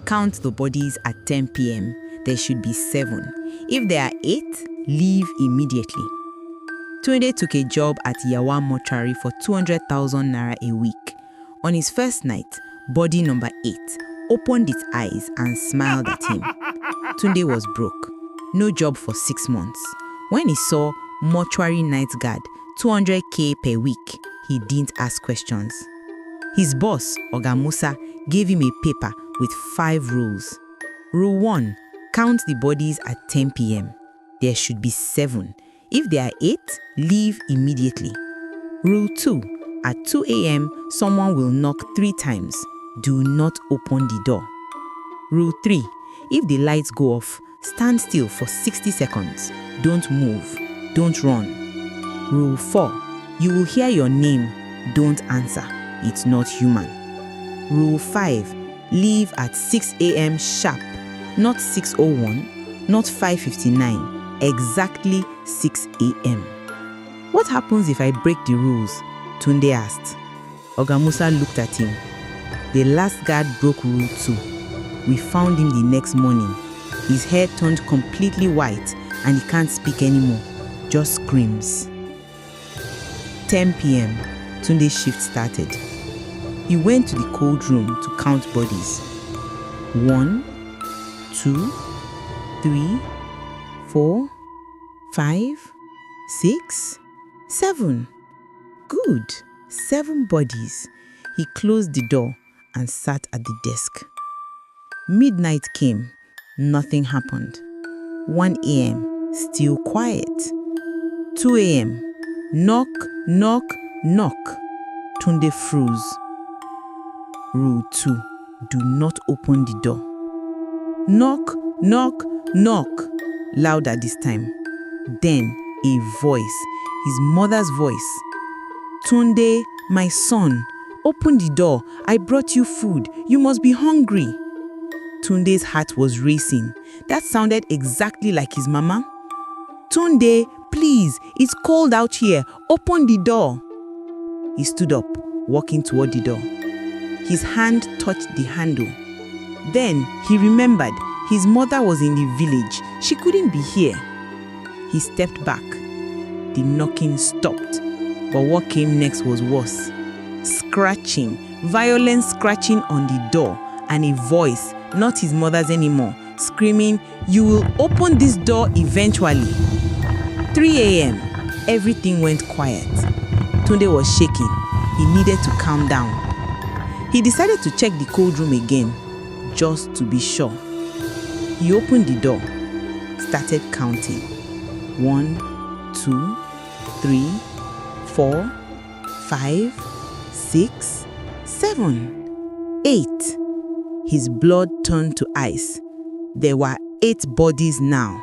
Count the bodies at 10 p.m. There should be 7. If there are 8, leave immediately. Tunde took a job at Yawa Mortuary for 200,000 naira a week. On his first night, body number 8 opened its eyes and smiled at him. Tunde was broke, no job for 6 months. When he saw mortuary night guard, 200k per week, he didn't ask questions. His boss, Oga Musa, gave him a paper with 5 rules. Rule 1, count the bodies at 10 p.m. There should be 7. If there are 8, leave immediately. Rule 2, at 2 a.m., someone will knock 3 times. Do not open the door. Rule 3, if the lights go off, stand still for 60 seconds. Don't move. Don't run. Rule 4, you will hear your name. Don't answer. It's not human. Rule 5, leave at 6 a.m. sharp. Not 6:01, not 5:59, exactly 6 a.m. What happens if I break the rules? Tunde asked. Oga Musa looked at him. The last guard broke rule 2. We found him the next morning. His hair turned completely white and he can't speak anymore, just screams. 10 p.m. Tunde's shift started. He went to the cold room to count bodies. 1, 2, 3, 4, 5, 6, 7. Good. 7 bodies. He closed the door and sat at the desk. Midnight came. Nothing happened. 1 a.m. Still quiet. 2 a.m. Knock, knock, knock. Tunde froze. Rule 2. Do not open the door. Knock, knock, knock. Louder this time. Then a voice. His mother's voice. Tunde, my son, open the door. I brought you food. You must be hungry. Tunde's heart was racing. That sounded exactly like his mama. Tunde, please, it's cold out here. Open the door. He stood up, walking toward the door. His hand touched the handle. Then he remembered his mother was in the village. She couldn't be here. He stepped back. The knocking stopped. But what came next was worse. Scratching, violent scratching on the door, and a voice, not his mother's anymore, screaming, "You will open this door eventually." 3 a.m. Everything went quiet. Tunde was shaking. He needed to calm down. He decided to check the cold room again, just to be sure. He opened the door, started counting. 1, 2, 3, 4, 5, 6, 7, 8. His blood turned to ice. There were 8 bodies now.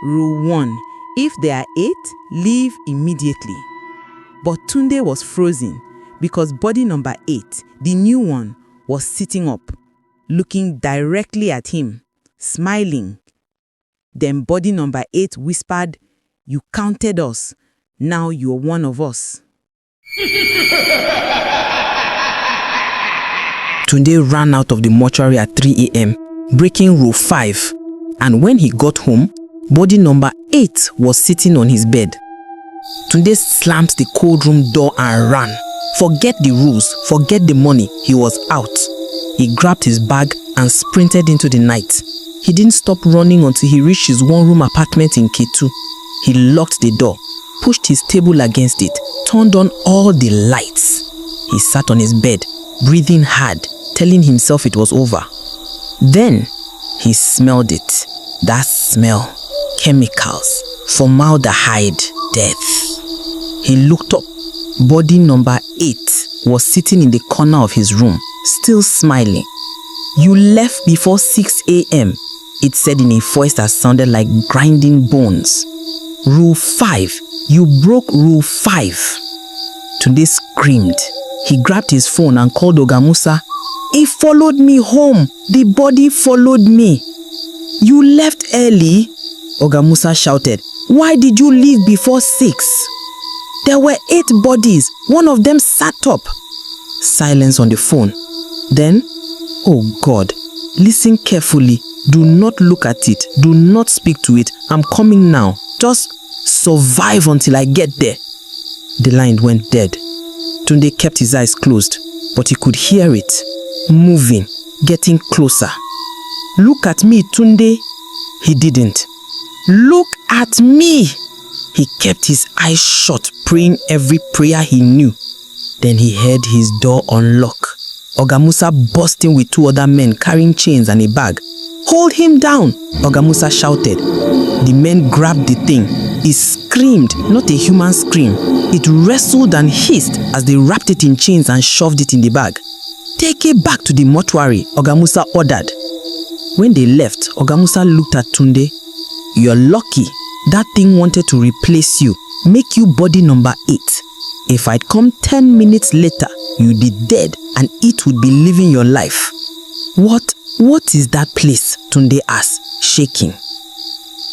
Rule 1, if there are 8, leave immediately. But Tunde was frozen because body number 8, the new one, was sitting up, looking directly at him, smiling. Then body number 8 whispered, "You counted us. Now you're one of us." Tunde ran out of the mortuary at 3 a.m., breaking rule 5. And when he got home, body number 8 was sitting on his bed. Tunde slammed the cold room door and ran. Forget the rules, forget the money, he was out. He grabbed his bag and sprinted into the night. He didn't stop running until he reached his one-room apartment in K2. He locked the door, pushed his table against it, turned on all the lights. He sat on his bed, breathing hard, telling himself it was over. Then he smelled it. That smell. Chemicals. Formaldehyde. Death. He looked up. Body number 8 was sitting in the corner of his room, still smiling. "You left before 6 a.m., it said in a voice that sounded like grinding bones. "Rule 5. You broke rule 5. Tunde screamed. He grabbed his phone and called Oga Musa. "He followed me home. The body followed me." "You left early?" Oga Musa shouted. "Why did you leave before 6? There were 8 bodies. One of them sat up." Silence on the phone. Then, oh God, Listen carefully. Do not look at it. Do not speak to it. I'm coming now. Just survive until I get there. The line went dead. Tunde kept his eyes closed, but he could hear it, moving, getting closer. Look at me, Tunde. He didn't. Look at me. He kept his eyes shut, praying every prayer he knew. Then he heard his door unlock. Oga Musa burst in with 2 other men carrying chains and a bag. Hold him down, Oga Musa shouted. The men grabbed the thing. It screamed, not a human scream. It wrestled and hissed as they wrapped it in chains and shoved it in the bag. Take it back to the mortuary, Oga Musa ordered. When they left, Oga Musa looked at Tunde. You're lucky. That thing wanted to replace you, make you body number 8. If I'd come 10 minutes later, you'd be dead and it would be living your life. What is that place? Tunde asked, shaking.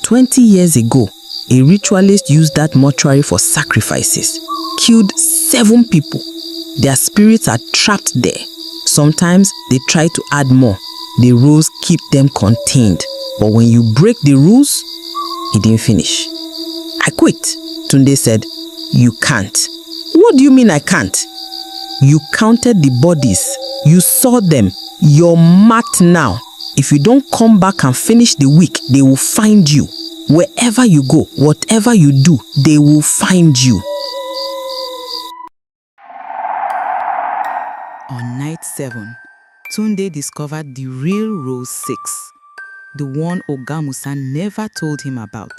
20 years ago, a ritualist used that mortuary for sacrifices, killed 7 people. Their spirits are trapped there. Sometimes they try to add more. The rules keep them contained. But when you break the rules, he didn't finish. I quit, Tunde said. You can't. What do you mean I can't? You counted the bodies. You saw them. You're marked now. If you don't come back and finish the week, they will find you. Wherever you go, whatever you do, they will find you. On night 7, Tunde discovered the real Rose 6, the one Oga Musa never told him about.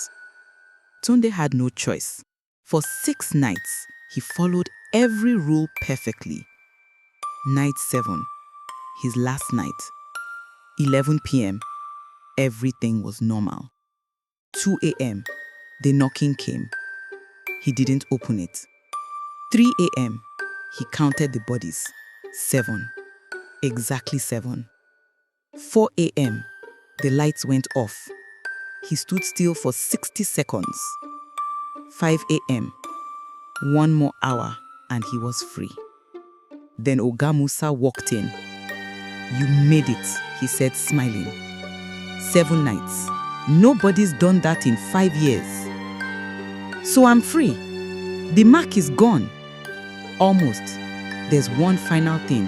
Tunde had no choice. For 6 nights, he followed every rule perfectly. Night 7, his last night. 11 p.m., everything was normal. 2 a.m., the knocking came. He didn't open it. 3 a.m., he counted the bodies. 7. Exactly 7. 4 a.m., the lights went off. He stood still for 60 seconds. 5 a.m., 1 more hour and he was free. Then Oga Musa walked in. You made it, he said, smiling. 7 nights. Nobody's done that in 5 years. So I'm free. The mark is gone. Almost. There's one final thing.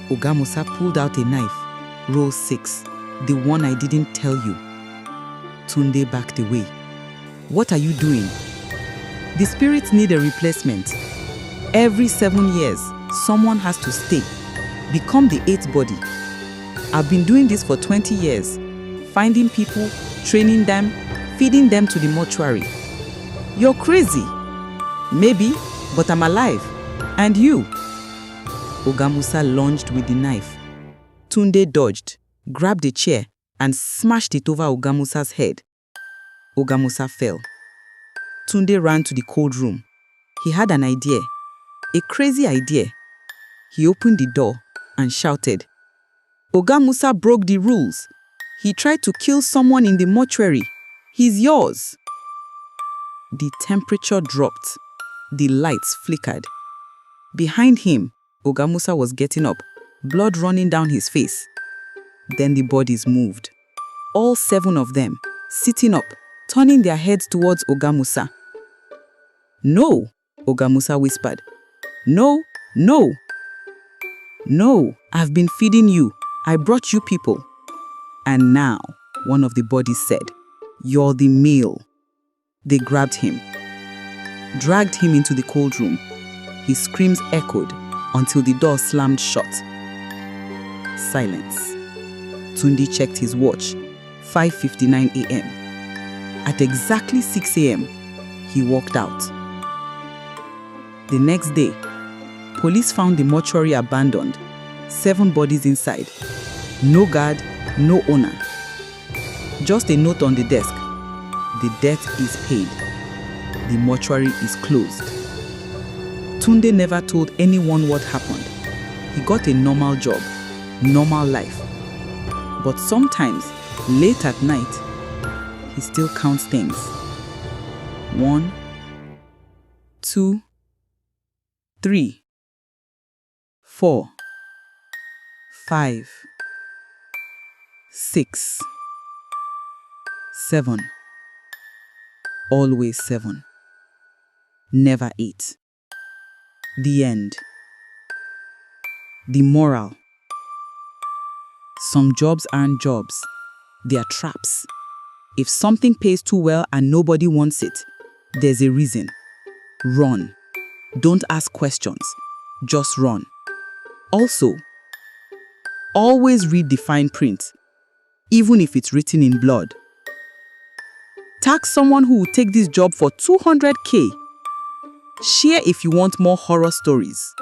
Oga Musa pulled out a knife. Roll 6. The one I didn't tell you. Tunde backed away. What are you doing? The spirits need a replacement. Every 7 years, someone has to stay. Become the 8th body. I've been doing this for 20 years. Finding people, training them, feeding them to the mortuary. You're crazy. Maybe, but I'm alive. And you? Oga Musa lunged with the knife. Tunde dodged, grabbed a chair, and smashed it over Oga Musa's head. Oga Musa fell. Tunde ran to the cold room. He had an idea. A crazy idea. He opened the door and shouted, Oga Musa broke the rules. He tried to kill someone in the mortuary. He's yours. The temperature dropped. The lights flickered. Behind him, Oga Musa was getting up, blood running down his face. Then the bodies moved. All 7 of them, sitting up, turning their heads towards Oga Musa. No, Oga Musa whispered. No, no. No, I've been feeding you. I brought you people. And now, one of the bodies said, you're the meal. They grabbed him, dragged him into the cold room. His screams echoed until the door slammed shut. Silence. Tunde checked his watch. 5:59 a.m. At exactly 6 a.m., he walked out. The next day, police found the mortuary abandoned. 7 bodies inside. No guard, no owner. Just a note on the desk. The debt is paid. The mortuary is closed. Tunde never told anyone what happened. He got a normal job, normal life. But sometimes, late at night, he still counts things. 1, 2, 3, 4, 5, 6, 7. Always 7. Never 8. The end. The moral. Some jobs aren't jobs. They are traps. If something pays too well and nobody wants it, there's a reason. Run. Don't ask questions. Just run. Also, always read the fine print, even if it's written in blood. Tag someone who will take this job for 200K. Share if you want more horror stories.